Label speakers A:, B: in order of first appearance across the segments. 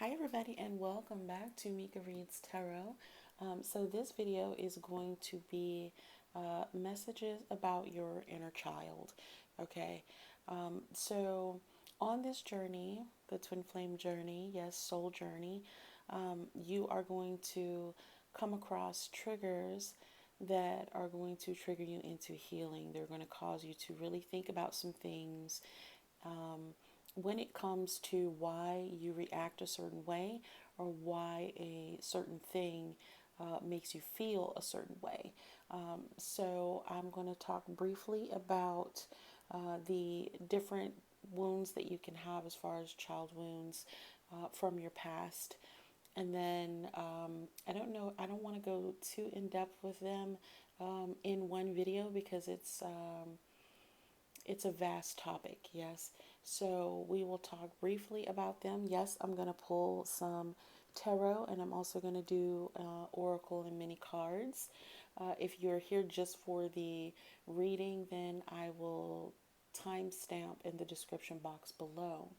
A: Hi everybody and welcome back to Mika Reads Tarot. So this video is going to be messages about your inner child. Okay, so on this journey, the twin flame journey, yes, soul journey, you are going to come across triggers that are going to trigger you into healing. They're going to cause you to really think about some things when it comes to why you react a certain way or why a certain thing makes you feel a certain way. So I'm going to talk briefly about the different wounds that you can have as far as child wounds from your past. And then I don't know, I don't want to go too in depth with them in one video because it's a vast topic, yes. So we will talk briefly about them. Yes, I'm going to pull some tarot and I'm also going to do oracle and mini cards. If you're here just for the reading, then I will timestamp in the description box below.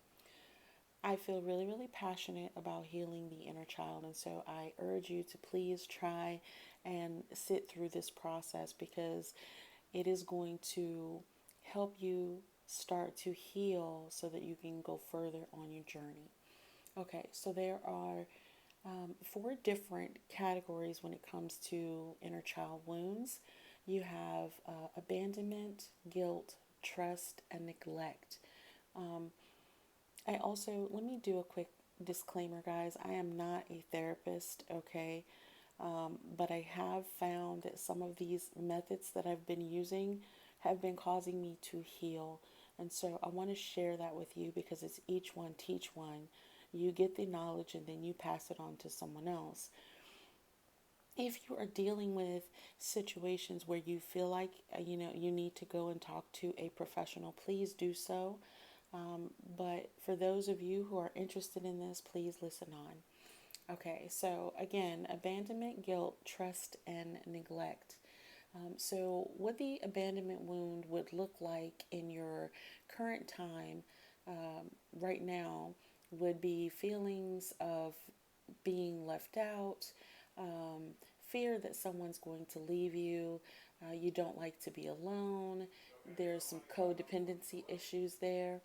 A: I feel really, really passionate about healing the inner child, and so I urge you to please try and sit through this process because it is going to help you start to heal so that you can go further on your journey. Okay, so there are four different categories when it comes to inner child wounds. You have abandonment, guilt, trust, and neglect. I also, let me do a quick disclaimer, guys. I am not a therapist, okay? But I have found that some of these methods that I've been using have been causing me to heal. And so I want to share that with you because it's each one, teach one. You get the knowledge and then you pass it on to someone else. If you are dealing with situations where you feel like you need to go and talk to a professional, please do so. But for those of you who are interested in this, please listen on. Okay, so again, abandonment, guilt, trust, and neglect. So, what the abandonment wound would look like in your current time right now would be feelings of being left out, fear that someone's going to leave you, you don't like to be alone, there's some codependency issues there.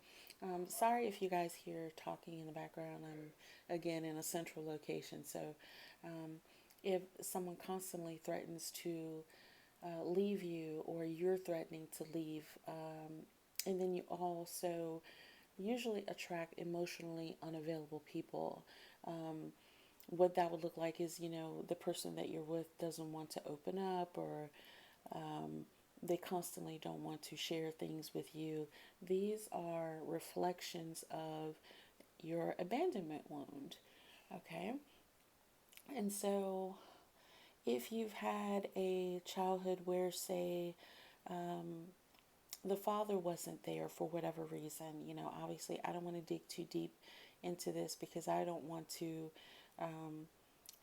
A: Sorry if you guys hear talking in the background. I'm again in a central location, so if someone constantly threatens to leave you or you're threatening to leave, and then you also usually attract emotionally unavailable people. What that would look like is, the person that you're with doesn't want to open up or they constantly don't want to share things with you. These are reflections of your abandonment wound. Okay. And so if you've had a childhood where, say, the father wasn't there for whatever reason, obviously I don't want to dig too deep into this because um,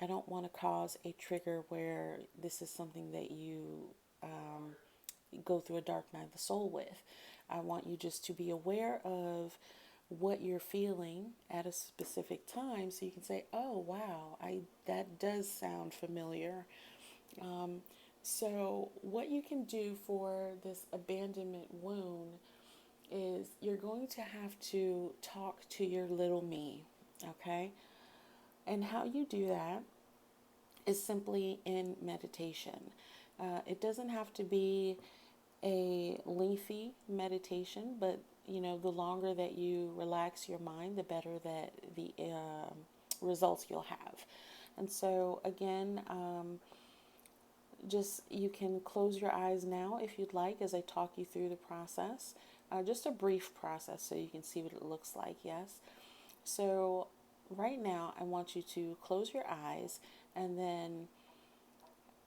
A: I don't want to cause a trigger where this is something that you go through a dark night of the soul with. I want you just to be aware of what you're feeling at a specific time so you can say, oh wow, I that does sound familiar. So what you can do for this abandonment wound is you're going to have to talk to your little me, okay? And how you do that is simply in meditation. It doesn't have to be a lengthy meditation, but the longer that you relax your mind, the better that the results you'll have. And so, again, just you can close your eyes now if you'd like as I talk you through the process. Just a brief process so you can see what it looks like, yes? So, right now, I want you to close your eyes and then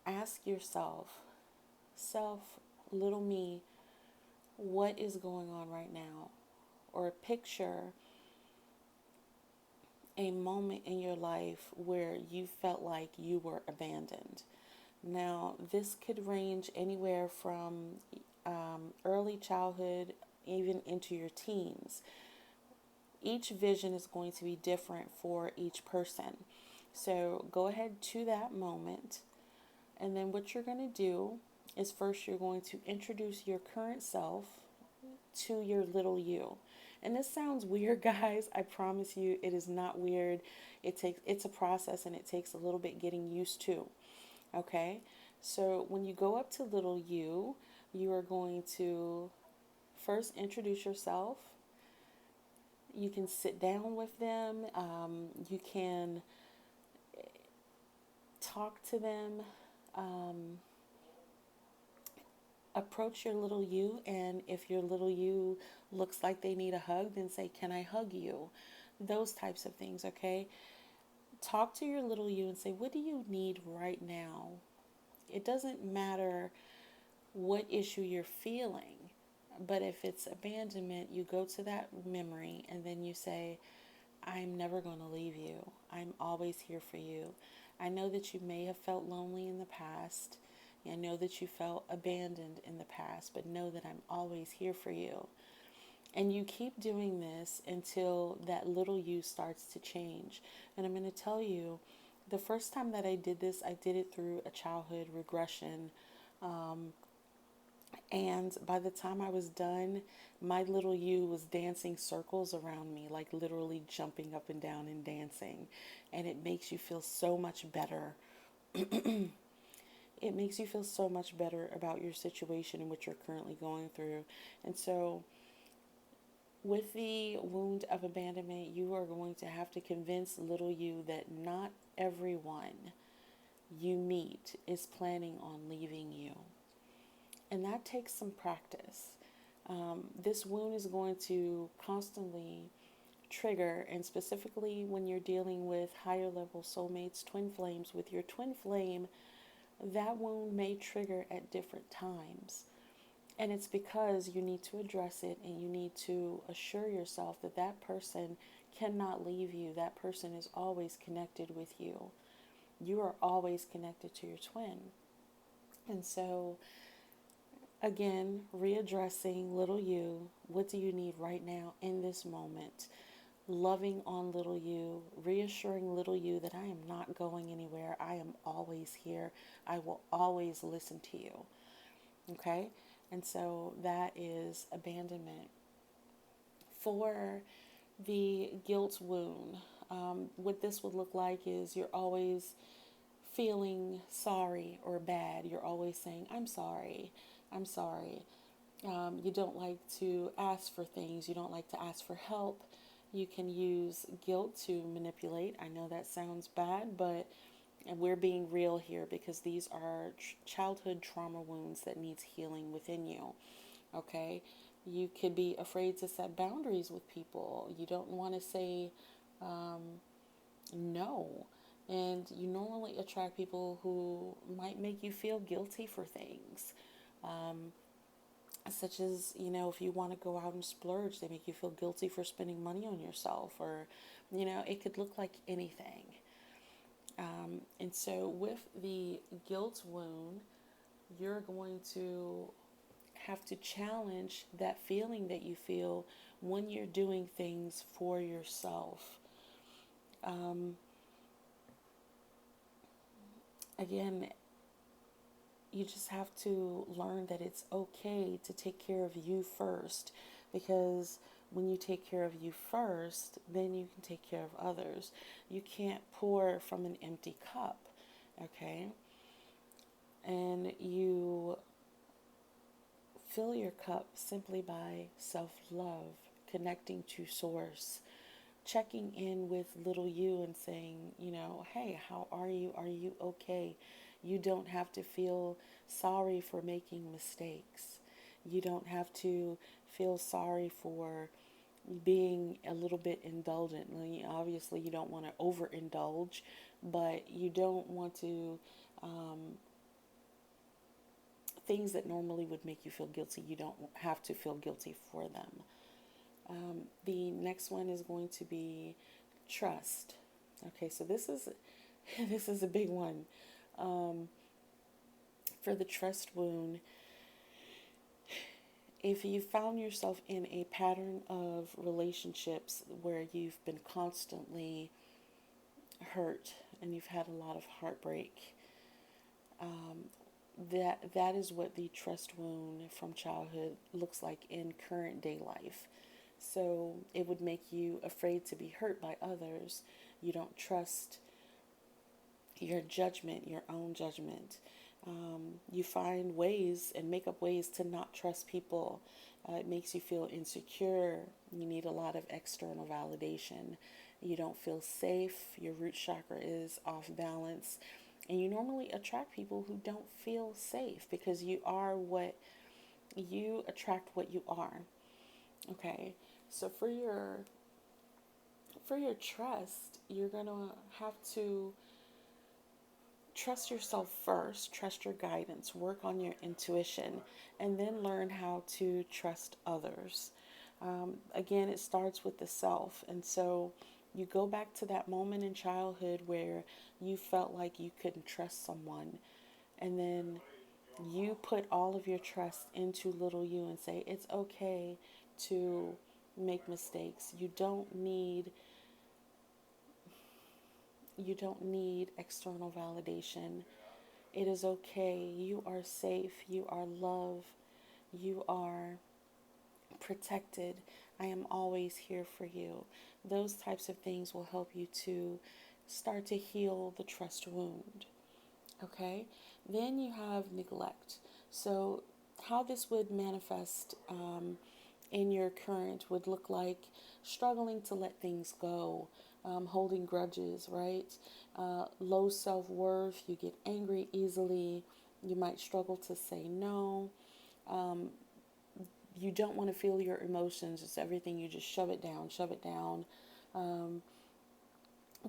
A: ask yourself, self, little me, what is going on right now? Or picture a moment in your life where you felt like you were abandoned. Now, this could range anywhere from early childhood even into your teens. each vision is going to be different for each person. So go ahead to that moment. And then what you're going to do is first you're going to introduce your current self to your little you. And this sounds weird, guys. I promise you it is not weird. It's a process and it takes a little bit getting used to. Okay? So when you go up to little you, you are going to first introduce yourself. You can sit down with them. You can talk to them. Approach your little you, and if your little you looks like they need a hug, then say, "Can I hug you?" Those types of things, okay? Talk to your little you and say, "What do you need right now?" It doesn't matter what issue you're feeling, but if it's abandonment, you go to that memory and then you say, "I'm never going to leave you. I'm always here for you. I know that you may have felt lonely in the past. I know that you felt abandoned in the past, but know that I'm always here for you." And you keep doing this until that little you starts to change. And I'm going to tell you, the first time that I did this, I did it through a childhood regression. And by the time I was done, my little you was dancing circles around me, like literally jumping up and down and dancing. And it makes you feel so much better. It makes you feel so much better about your situation and what you're currently going through. And so, with the wound of abandonment, you are going to have to convince little you that not everyone you meet is planning on leaving you. And that takes some practice. This wound is going to constantly trigger, and specifically when you're dealing with higher level soulmates, twin flames, with your twin flame, that wound may trigger at different times. And it's because you need to address it and you need to assure yourself that that person cannot leave you. That person is always connected with you. You are always connected to your twin. And so, again, readdressing little you. What do you need right now in this moment? Loving on little you, reassuring little you that I am not going anywhere. I am always here. I will always listen to you. Okay? And so that is abandonment. For the guilt wound, what this would look like is you're always feeling sorry or bad. You're always saying, "I'm sorry. I'm sorry." You don't like to ask for things. You don't like to ask for help. You can use guilt to manipulate. I know that sounds bad, but we're being real here because these are childhood trauma wounds that needs healing within you. Okay? You could be afraid to set boundaries with people. You don't want to say no. And you normally attract people who might make you feel guilty for things. Such as, if you want to go out and splurge, they make you feel guilty for spending money on yourself, or, it could look like anything. And so with the guilt wound, you're going to have to challenge that feeling that you feel when you're doing things for yourself. Again, you just have to learn that it's okay to take care of you first, because when you take care of you first, then you can take care of others. You can't pour from an empty cup, okay? And you fill your cup simply by self-love, connecting to source, checking in with little you and saying, "Hey, how are you? Are you okay?" You don't have to feel sorry for making mistakes. You don't have to feel sorry for being a little bit indulgent. Obviously, you don't want to overindulge, but you don't want to, things that normally would make you feel guilty, you don't have to feel guilty for them. The next one is going to be trust. Okay, so this is this is a big one. For the trust wound, if you found yourself in a pattern of relationships where you've been constantly hurt and you've had a lot of heartbreak, that is what the trust wound from childhood looks like in current day life. So it would make you afraid to be hurt by others. You don't trust your judgment, your own judgment. You find ways and make up ways to not trust people. It makes you feel insecure. You need a lot of external validation. You don't feel safe. Your root chakra is off balance. And you normally attract people who don't feel safe because you attract what you are. Okay. So for your trust, you're going to have to trust yourself first, trust your guidance, work on your intuition, and then learn how to trust others. Again, it starts with the self. And so you go back to that moment in childhood where you felt like you couldn't trust someone. And then you put all of your trust into little you and say, it's okay to make mistakes. You don't need external validation. It is okay. You are safe. You are loved. You are protected. I am always here for you. Those types of things will help you to start to heal the trust wound. Okay? Then you have neglect. So, how this would manifest in your current would look like struggling to let things go, holding grudges, right? Low self worth, you get angry easily, you might struggle to say no. Um, you don't want to feel your emotions, it's everything, you just shove it down, shove it down. Um,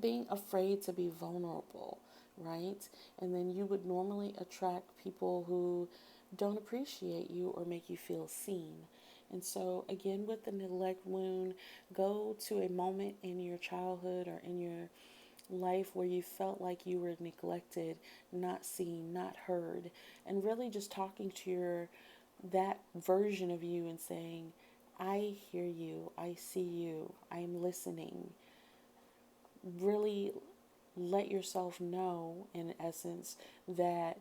A: Being afraid to be vulnerable, right? And then you would normally attract people who don't appreciate you or make you feel seen. And so, again, with the neglect wound, go to a moment in your childhood or in your life where you felt like you were neglected, not seen, not heard, and really just talking to that version of you and saying, I hear you, I see you, I'm listening. Really let yourself know, in essence, that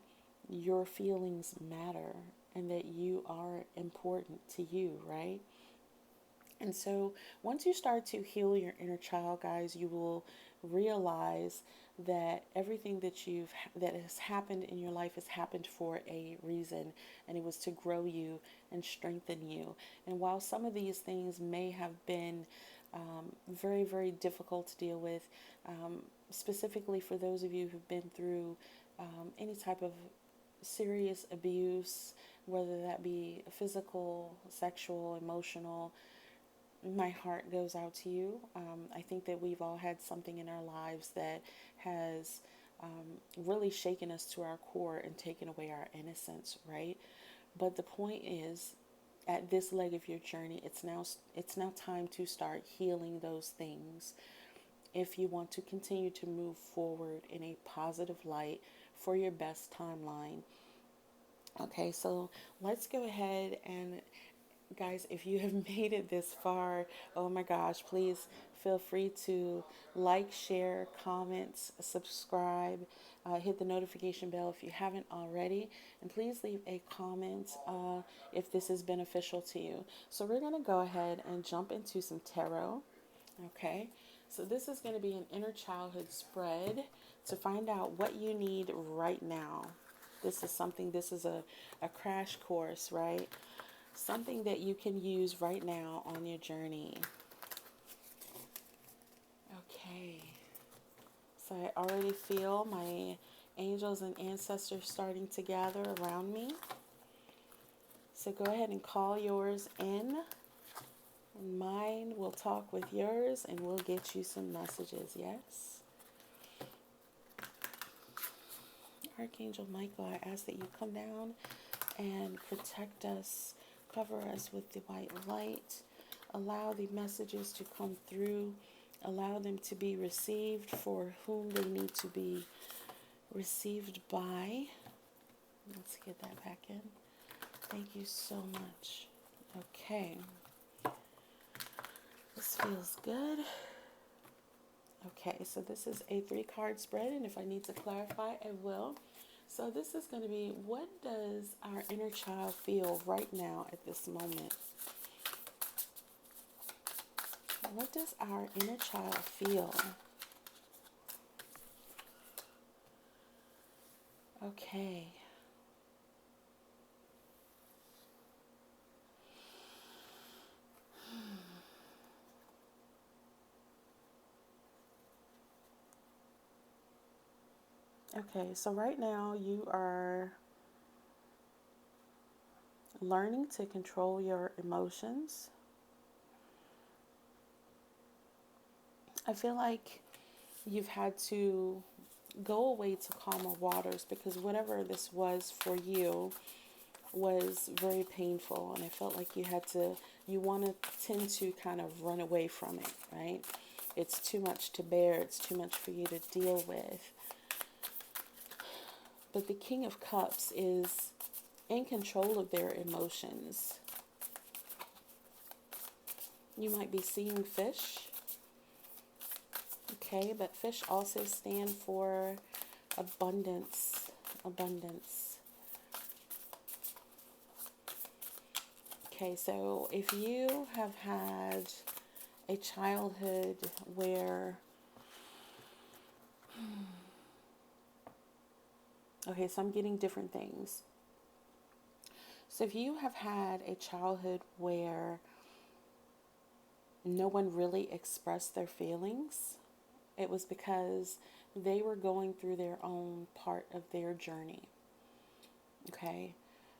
A: your feelings matter and that you are important to you, right? And so once you start to heal your inner child, guys, you will realize that everything that has happened in your life has happened for a reason, and it was to grow you and strengthen you. And while some of these things may have been very, very difficult to deal with, specifically for those of you who've been through any type of serious abuse, whether that be physical, sexual, emotional, my heart goes out to you. I think that we've all had something in our lives that has really shaken us to our core and taken away our innocence, right? But the point is, at this leg of your journey, it's now time to start healing those things if you want to continue to move forward in a positive light for your best timeline. Okay, so let's go ahead and, guys, if you have made it this far, oh my gosh, please feel free to like, share, comment, subscribe, hit the notification bell if you haven't already, and please leave a comment if this is beneficial to you. So we're going to go ahead and jump into some tarot. Okay, so this is going to be an inner childhood spread to find out what you need right now. This is a crash course, right? Something that you can use right now on your journey. Okay, so I already feel my angels and ancestors starting to gather around me. So go ahead and call yours in. Mine will talk with yours and we'll get you some messages, yes? Archangel Michael, I ask that you come down and protect us, cover us with the white light, allow the messages to come through, allow them to be received for whom they need to be received by. Let's get that back in. Thank you so much. Okay. This feels good. Okay, so this is a 3-card spread, and if I need to clarify, I will. So this is going to be, what does our inner child feel right now at this moment? What does our inner child feel? Okay. Okay, so right now you are learning to control your emotions. I feel like you've had to go away to calmer waters because whatever this was for you was very painful, and I felt like you want to tend to kind of run away from it, right? It's too much to bear, it's too much for you to deal with. But the King of Cups is in control of their emotions. You might be seeing fish, okay, but fish also stand for abundance, abundance. Okay, so if you have had a childhood where, okay, so I'm getting different things. So if you have had a childhood where no one really expressed their feelings, it was because they were going through their own part of their journey. Okay?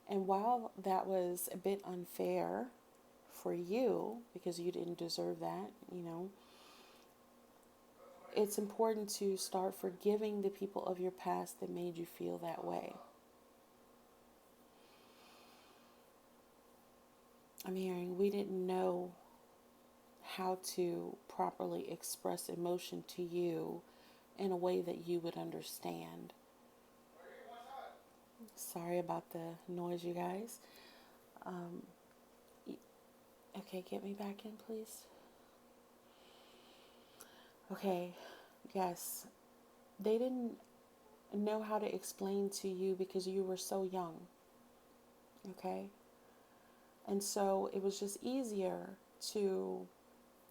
A: And while that was a bit unfair for you, because you didn't deserve that, it's important to start forgiving the people of your past that made you feel that way. I'm hearing we didn't know how to properly express emotion to you in a way that you would understand. Sorry about the noise, you guys. Um, okay, get me back in, please. Okay, yes. They didn't know how to explain to you because you were so young. Okay? And so it was just easier to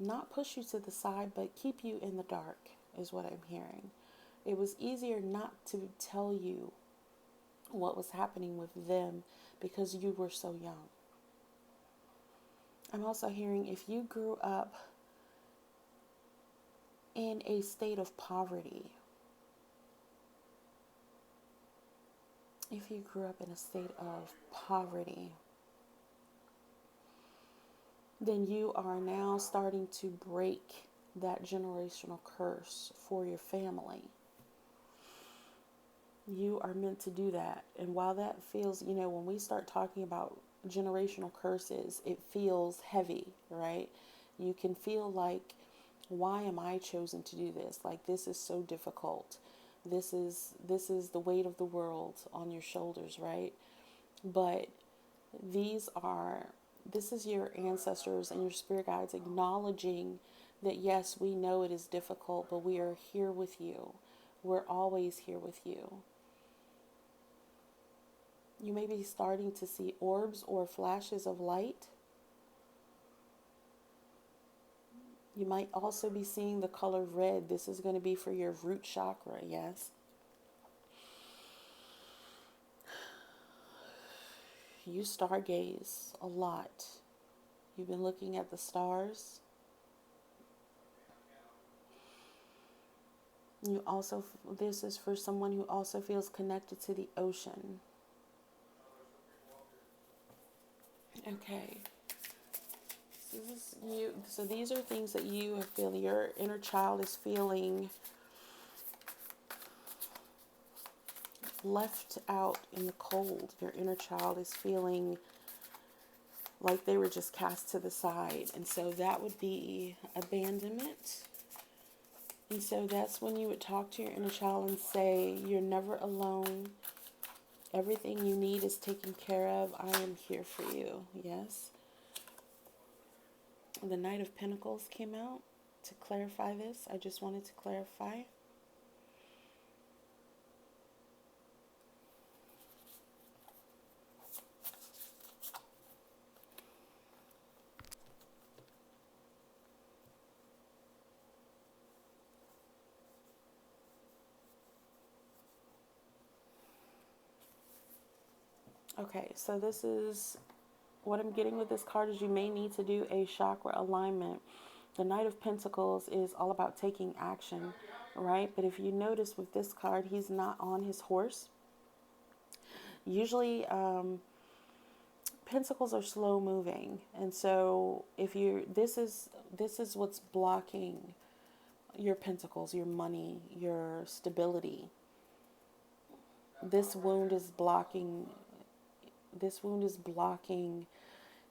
A: not push you to the side, but keep you in the dark, is what I'm hearing. It was easier not to tell you what was happening with them because you were so young. I'm also hearing if you grew up in a state of poverty, if you grew up in a state of poverty, then you are now starting to break that generational curse for your family. You are meant to do that. And while that feels, when we start talking about generational curses, it feels heavy, right? You can feel like, why am I chosen to do this? Like, this is so difficult. This is the weight of the world on your shoulders, right? But this is your ancestors and your spirit guides acknowledging that yes, we know it is difficult, but we are here with you. We're always here with you. You may be starting to see orbs or flashes of light. You might also be seeing the color red. This is going to be for your root chakra, yes? You stargaze a lot. You've been looking at the stars. This is for someone who also feels connected to the ocean. Okay. So these are things that you have feeling. Your inner child is feeling left out in the cold. Your inner child is feeling like they were just cast to the side. And so that would be abandonment. And so that's when you would talk to your inner child and say, you're never alone. Everything you need is taken care of. I am here for you. Yes. The Knight of Pentacles came out to clarify this. I just wanted to clarify. Okay, so this is what I'm getting with this card is you may need to do a chakra alignment. The Knight of Pentacles is all about taking action, right? But if you notice with this card, he's not on his horse. Usually, pentacles are slow moving, and so if you this is what's blocking your pentacles, your money, your stability. This wound is blocking. This wound is blocking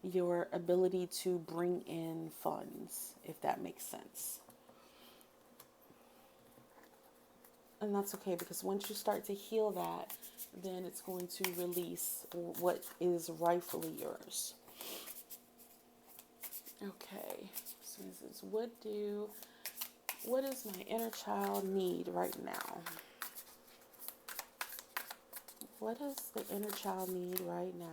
A: your ability to bring in funds, if that makes sense. And that's okay, because once you start to heal that, then it's going to release what is rightfully yours. Okay, so this is what does my inner child need right now? What does the inner child need right now?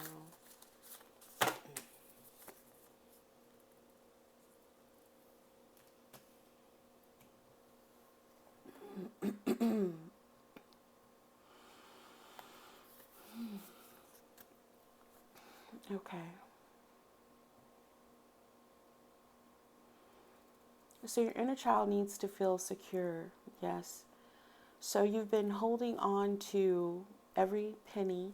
A: Okay. So your inner child needs to feel secure, yes. So you've been holding on to every penny,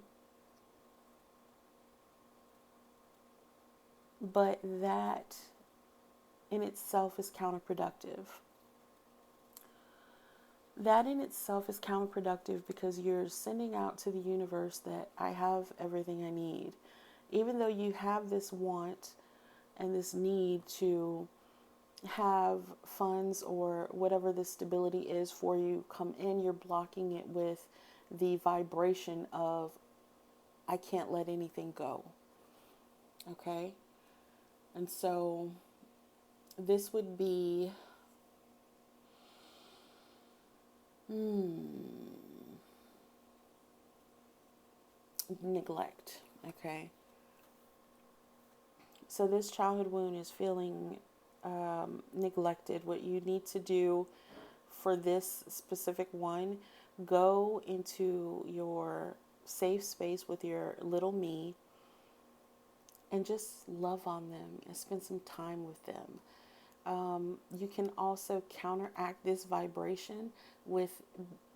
A: but that in itself is counterproductive. That in itself is counterproductive because you're sending out to the universe that I have everything I need. Even though you have this want and this need to have funds or whatever the stability is for you come in, you're blocking it with the vibration of I can't let anything go. Okay? And so this would be neglect. Okay? So this childhood wound is feeling neglected. What you need to do for this specific one, go into your safe space with your little me and just love on them and spend some time with them. You can also counteract this vibration with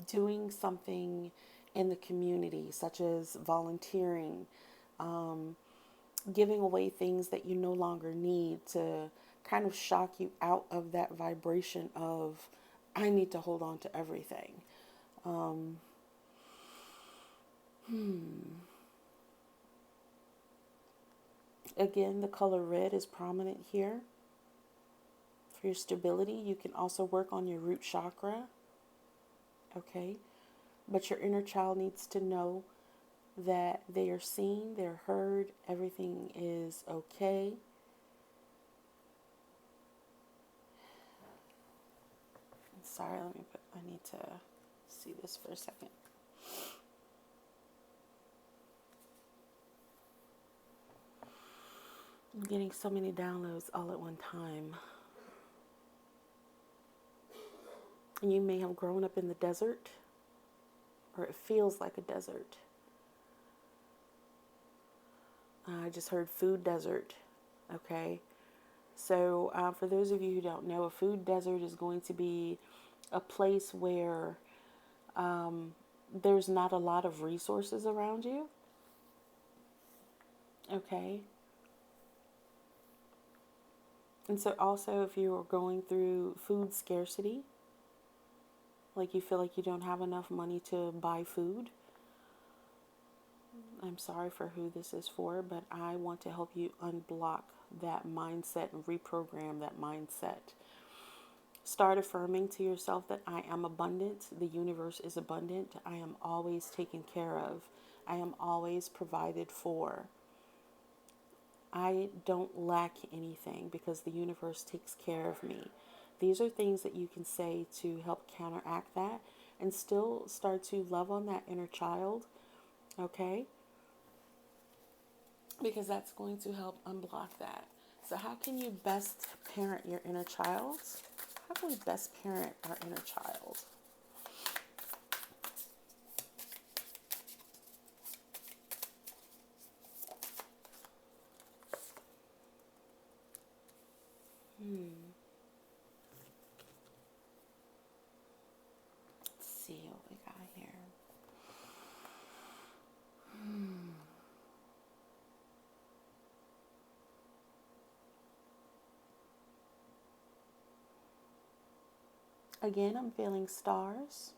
A: doing something in the community, such as volunteering, giving away things that you no longer need to kind of shock you out of that vibration of I need to hold on to everything. Again, the color red is prominent here for your stability. You can also work on your root chakra. Okay, but your inner child needs to know that they are seen, they're heard, everything is okay. Sorry, I need to see this for a second. I'm getting so many downloads all at one time. And you may have grown up in the desert, or it feels like a desert. I just heard food desert, okay? So for those of you who don't know, a food desert is going to be a place where there's not a lot of resources around you, okay? And so also if you are going through food scarcity, like you feel like you don't have enough money to buy food, I'm sorry for who this is for, but I want to help you unblock that mindset and reprogram that mindset. Start affirming to yourself that I am abundant, the universe is abundant, I am always taken care of, I am always provided for. I don't lack anything because the universe takes care of me. These are things that you can say to help counteract that and still start to love on that inner child, okay? Because that's going to help unblock that. So how can you best parent your inner child? How can we best parent our inner child? Let's see what we got here. Again, I'm feeling stars.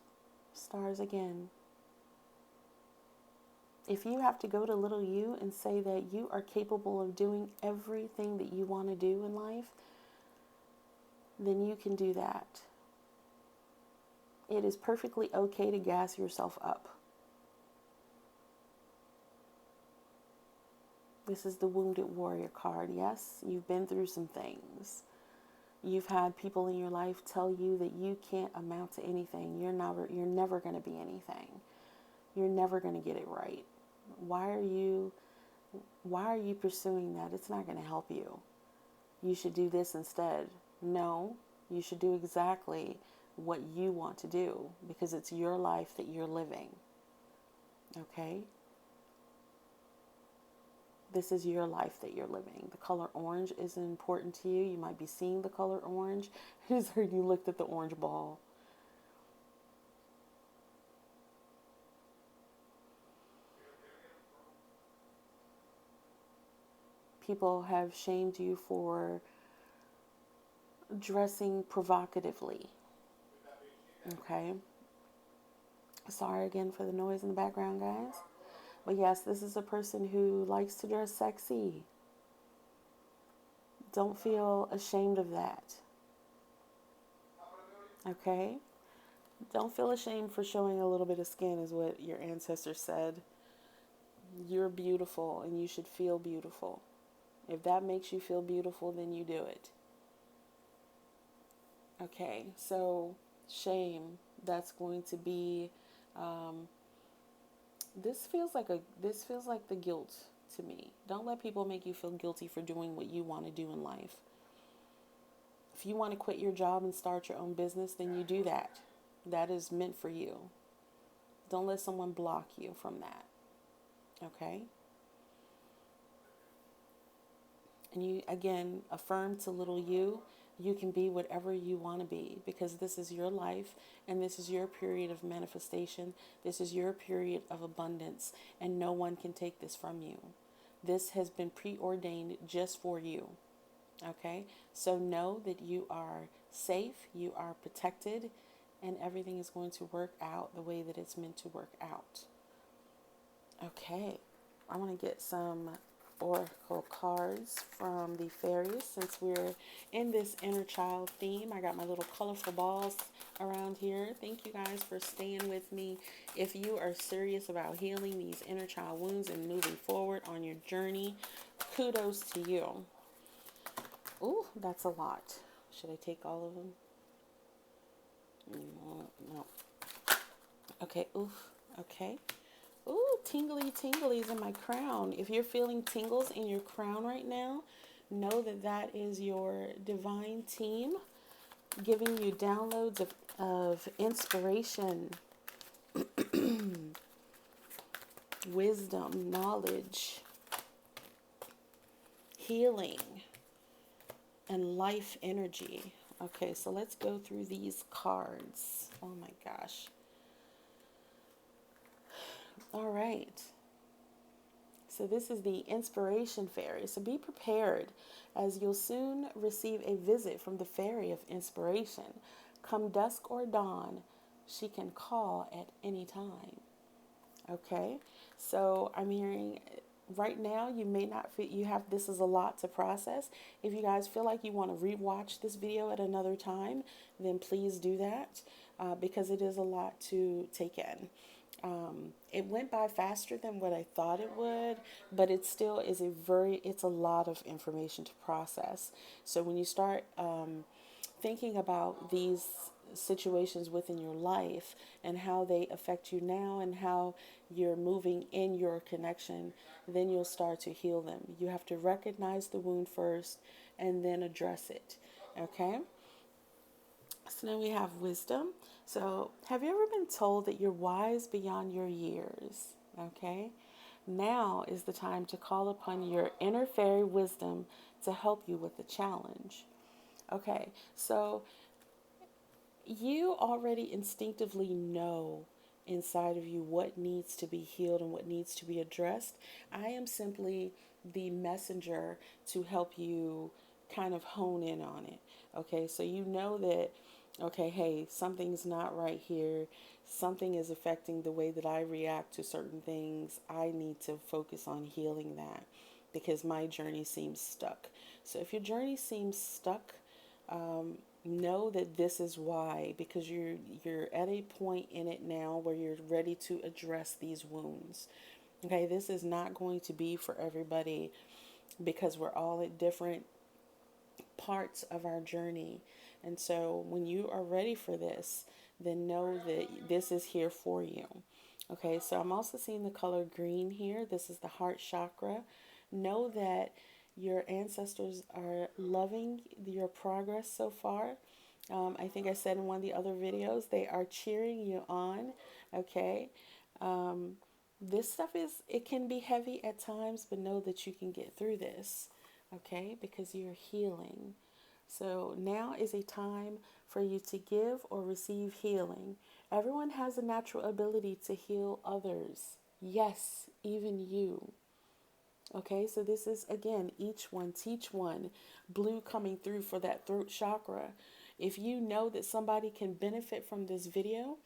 A: Stars again. If you have to go to little you and say that you are capable of doing everything that you want to do in life, then you can do that. It is perfectly okay to gas yourself up. This is the Wounded Warrior card. Yes, you've been through some things. You've had people in your life tell you that you can't amount to anything. You're never going to be anything. You're never going to get it right. Why are you pursuing that? It's not going to help you. You should do this instead. No, you should do exactly what you want to do because it's your life that you're living. Okay? This is your life that you're living. The color orange is important to you. You might be seeing the color orange. I just heard you looked at the orange ball. People have shamed you for dressing provocatively. Okay? Sorry again for the noise in the background, guys. But yes, this is a person who likes to dress sexy. Don't feel ashamed of that. Okay? Don't feel ashamed for showing a little bit of skin, is what your ancestors said. You're beautiful and you should feel beautiful. If that makes you feel beautiful, then you do it. Okay, so shame, that's going to be, this feels like the guilt to me. Don't let people make you feel guilty for doing what you want to do in life. If you want to quit your job and start your own business, then you do that. That is meant for you. Don't let someone block you from that. Okay? And you, again, affirm to little you can be whatever you want to be because this is your life and this is your period of manifestation. This is your period of abundance and no one can take this from you. This has been preordained just for you. Okay? So know that you are safe, you are protected, and everything is going to work out the way that it's meant to work out. Okay, I want to get some oracle cards from the fairies since we're in this inner child theme. I got my little colorful balls around here. Thank you guys for staying with me. If you are serious about healing these inner child wounds and moving forward on your journey, kudos to you. Ooh, that's a lot. Should I take all of them? No. Okay, oof. Okay. Ooh, tingly tinglies in my crown. If you're feeling tingles in your crown right now, know that that is your divine team giving you downloads of inspiration, wisdom, knowledge, healing, and life energy. Okay, so let's go through these cards. Oh my gosh. All right. So this is the inspiration fairy. So be prepared as you'll soon receive a visit from the fairy of inspiration. Come dusk or dawn, she can call at any time. Okay? So I'm hearing right now you may not feel this is a lot to process. If you guys feel like you want to rewatch this video at another time, then please do that because it is a lot to take in. It went by faster than what I thought it would, but it still is it's a lot of information to process. So when you start thinking about these situations within your life and how they affect you now and how you're moving in your connection, then you'll start to heal them. You have to recognize the wound first and then address it. Okay? So now we have wisdom. So, have you ever been told that you're wise beyond your years? Okay? Now is the time to call upon your inner fairy wisdom to help you with the challenge. Okay, so you already instinctively know inside of you what needs to be healed and what needs to be addressed. I am simply the messenger to help you kind of hone in on it. Okay, so you know that, okay, hey, something's not right here. Something is affecting the way that I react to certain things. I need to focus on healing that because my journey seems stuck. So if your journey seems stuck, know that this is why, because you're at a point in it now where you're ready to address these wounds. Okay, this is not going to be for everybody because we're all at different parts of our journey. And so when you are ready for this, then know that this is here for you. Okay, so I'm also seeing the color green here. This is the heart chakra. Know that your ancestors are loving your progress so far. I think I said in one of the other videos, they are cheering you on. Okay. This stuff it can be heavy at times, but know that you can get through this. Okay, because you're healing. So now is a time for you to give or receive healing. Everyone has a natural ability to heal others. Yes, even you. Okay, so this is again, each one, teach one. Blue coming through for that throat chakra. If you know that somebody can benefit from this video,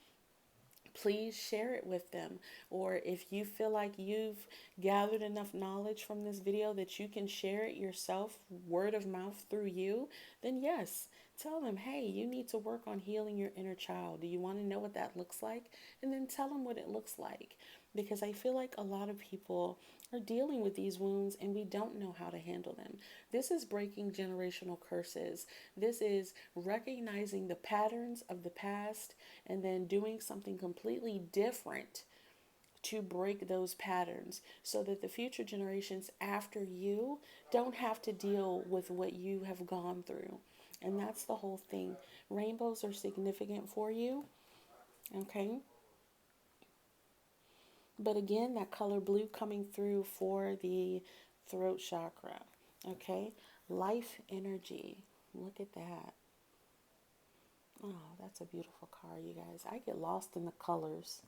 A: please share it with them. Or if you feel like you've gathered enough knowledge from this video that you can share it yourself, word of mouth through you, then yes, tell them, hey, you need to work on healing your inner child. Do you want to know what that looks like? And then tell them what it looks like. Because I feel like a lot of people are dealing with these wounds and we don't know how to handle them. This is breaking generational curses. This is recognizing the patterns of the past and then doing something completely different to break those patterns so that the future generations after you don't have to deal with what you have gone through. And that's the whole thing. Rainbows are significant for you, okay? But again, that color blue coming through for the throat chakra, okay? Life energy. Look at that. Oh, that's a beautiful card, you guys. I get lost in the colors.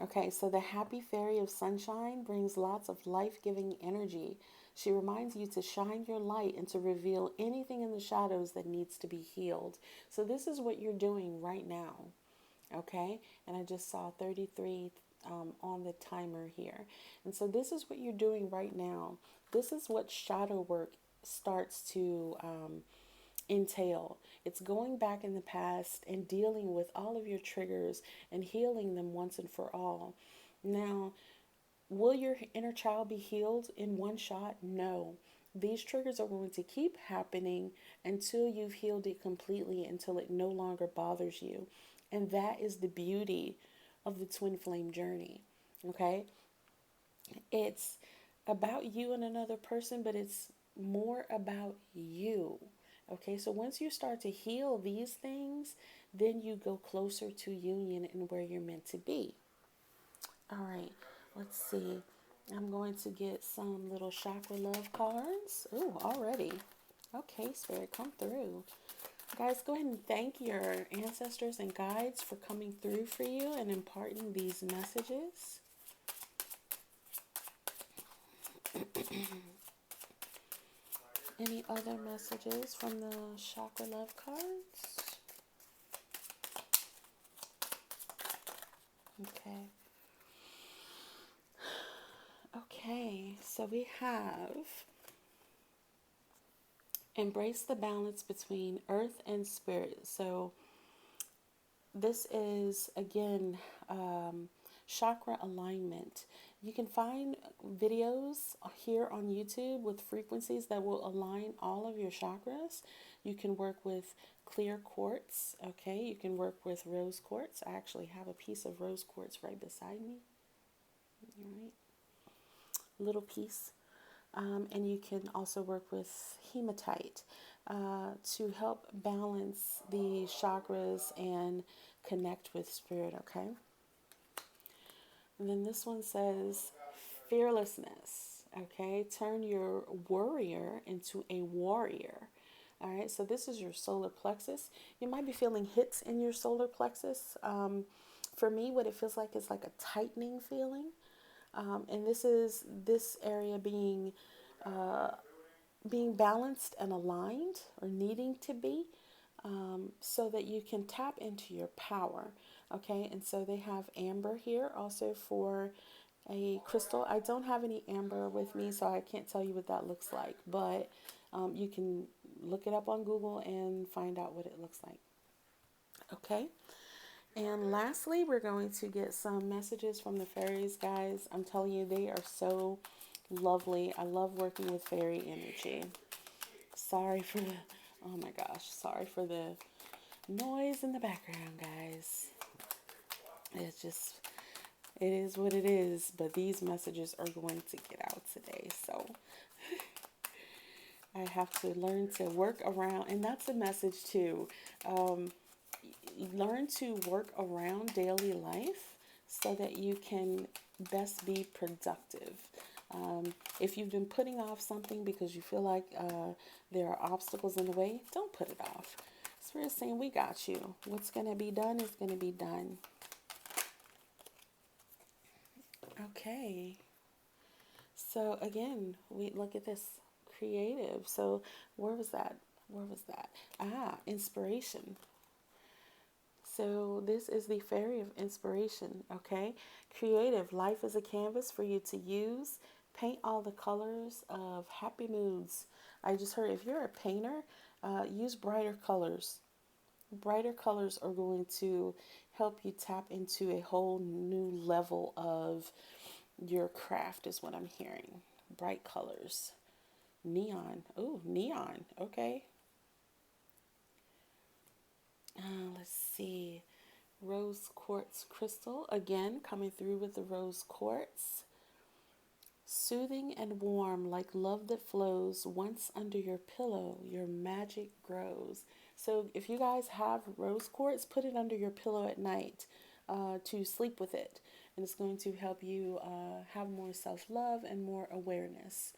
A: Okay, so the happy fairy of sunshine brings lots of life-giving energy. She reminds you to shine your light and to reveal anything in the shadows that needs to be healed. So this is what you're doing right now, okay? And I just saw 33 on the timer here. And so this is what you're doing right now. This is what shadow work starts to entail. It's going back in the past and dealing with all of your triggers and healing them once and for all. Now, will your inner child be healed in one shot? No. These triggers are going to keep happening until you've healed it completely, until it no longer bothers you. And that is the beauty of the twin flame journey. Okay? It's about you and another person, but it's more about you. Okay, so once you start to heal these things, then you go closer to union and where you're meant to be. All right, let's see. I'm going to get some little chakra love cards. Ooh, already. Okay, Spirit, come through. Guys, go ahead and thank your ancestors and guides for coming through for you and imparting these messages. Any other messages from the chakra love cards? Okay. Okay, so we have embrace the balance between earth and spirit. So this is, again, chakra alignment. You can find videos here on YouTube with frequencies that will align all of your chakras. You can work with clear quartz, okay? You can work with rose quartz. I actually have a piece of rose quartz right beside me. All right, little piece. And you can also work with hematite to help balance the chakras and connect with spirit, okay? And then this one says fearlessness, okay? Turn your worrier into a warrior. All right, so this is your solar plexus. You might be feeling hits in your solar plexus. For me, what it feels like is like a tightening feeling. And this is this area being balanced and aligned, or needing to be, so that you can tap into your power. Okay, and so they have amber here also for a crystal. I don't have any amber with me, so I can't tell you what that looks like, but you can look it up on Google and find out what it looks like. Okay, and lastly, we're going to get some messages from the fairies, guys. I'm telling you, they are so lovely. I love working with fairy energy. Sorry for the, oh my gosh, sorry for the noise in the background, guys. It's just, it is what it is, but these messages are going to get out today. So I have to learn to work around, and that's a message too. Learn to work around daily life so that you can best be productive. If you've been putting off something because you feel like there are obstacles in the way, don't put it off. Spirit's saying, we got you. What's going to be done is going to be done. Okay. So again, we look at this creative. So where was that? Where was that? Inspiration. So this is the fairy of inspiration, okay? Creative. Life is a canvas for you to use. Paint all the colors of happy moods. I just heard if you're a painter, use brighter colors. Brighter colors are going to help you tap into a whole new level of your craft, is what I'm hearing. Bright colors. Neon. Oh, neon. Okay. Let's see. Rose quartz crystal. Again, coming through with the rose quartz. Soothing and warm, like love that flows. Once under your pillow, your magic grows. So if you guys have rose quartz, put it under your pillow at night to sleep with it. And it's going to help you have more self-love and more awareness.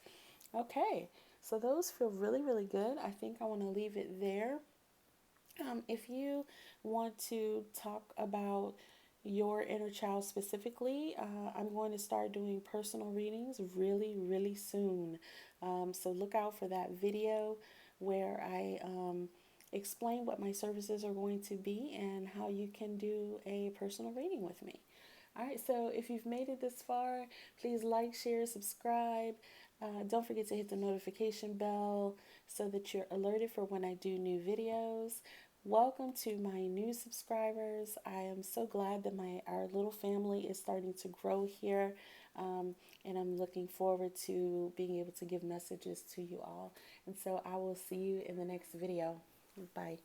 A: Okay, so those feel really, really good. I think I want to leave it there. If you want to talk about your inner child specifically, I'm going to start doing personal readings really, really soon. So look out for that video where I explain what my services are going to be and how you can do a personal reading with me. All right, so if you've made it this far, please like, share, subscribe. Don't forget to hit the notification bell so that you're alerted for when I do new videos. Welcome to my new subscribers. I am so glad that our little family is starting to grow here, and I'm looking forward to being able to give messages to you all. And so I will see you in the next video. Bye.